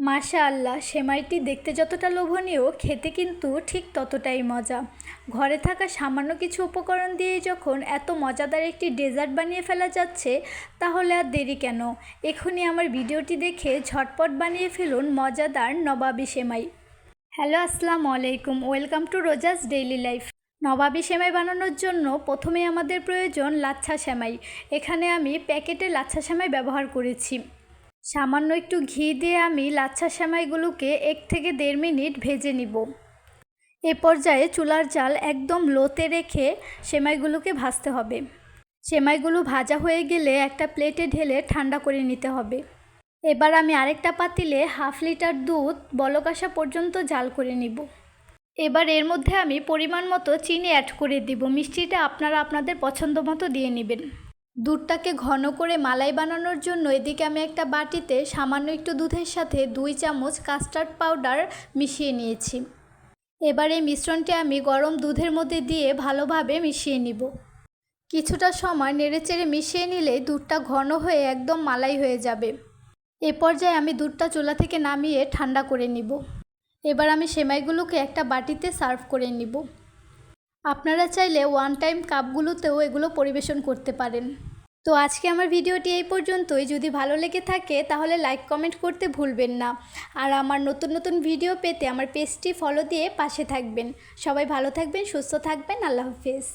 মাশাআল্লাহ, সেমাইটি দেখতে যতটা লোভনীয়, খেতে কিন্তু ঠিক ততটাই মজা। ঘরে থাকা সামান্য কিছু উপকরণ দিয়ে যখন এত মজাদার একটি ডেজার্ট বানিয়ে ফেলা যাচ্ছে, তাহলে আর দেরি কেন? এখনই আমার ভিডিওটি দেখে ঝটপট বানিয়ে ফেলুন মজাদার নবাবী সেমাই। হ্যালো, আসসালামু আলাইকুম। Welcome to Roza's daily life. নবাবী সেমাই বানানোর জন্য প্রথমেই আমাদের প্রয়োজন লাচ্ছা সেমাই। এখানে আমি প্যাকেটে লাচ্ছা সেমাই ব্যবহার করেছি। সামান্য একটু ঘি দিয়ে আমি লাচ্ছা সেমাইগুলোকে 1 থেকে 1.5 মিনিট ভেজে নিব। এ পর্যায়ে চুলার জাল একদম লোতে রেখে সেমাইগুলোকে ভাজতে হবে। সেমাইগুলো ভাজা হয়ে গেলে একটা প্লেটে ঢেলে ঠান্ডা করে নিতে হবে। এবার আমি আরেকটা পাতিলে 1/2 লিটার দুধ বলক আসা পর্যন্ত জাল করে নিব। এবার এর মধ্যে আমি পরিমাণ মতো চিনি অ্যাড করে দিব। মিষ্টিটা আপনারা আপনাদের পছন্দ মতো দিয়ে নেবেন। দুধটাকে ঘন করে মালাই বানানোর জন্য এদিকে আমি একটা বাটিতে সামান্য একটু দুধের সাথে 2 চামচ কাস্টার্ড পাউডার মিশিয়ে নিয়েছি। এবার এই মিশ্রণটি আমি গরম দুধের মধ্যে দিয়ে ভালোভাবে মিশিয়ে নিব। কিছুটা সময় নেড়েচেড়ে মিশিয়ে নিলে দুধটা ঘন হয়ে একদম মালাই হয়ে যাবে। এ পর্যায়ে আমি দুধটা চুলা থেকে নামিয়ে ঠান্ডা করে নিব। এবার আমি সেমাইগুলোকে একটা বাটিতে সার্ভ করে নিব। আপনারা চাইলে ওয়ান টাইম কাপগুলোতেও এগুলো পরিবেশন করতে পারেন। তো আজকে আমার ভিডিওটি এই পর্যন্তই। যদি ভালো লেগে থাকে তাহলে লাইক কমেন্ট করতে ভুলবেন না। আর আমার নতুন নতুন ভিডিও পেতে আমার পেজটি ফলো দিয়ে পাশে থাকবেন। সবাই ভালো থাকবেন, সুস্থ থাকবেন। আল্লাহ হাফেজ।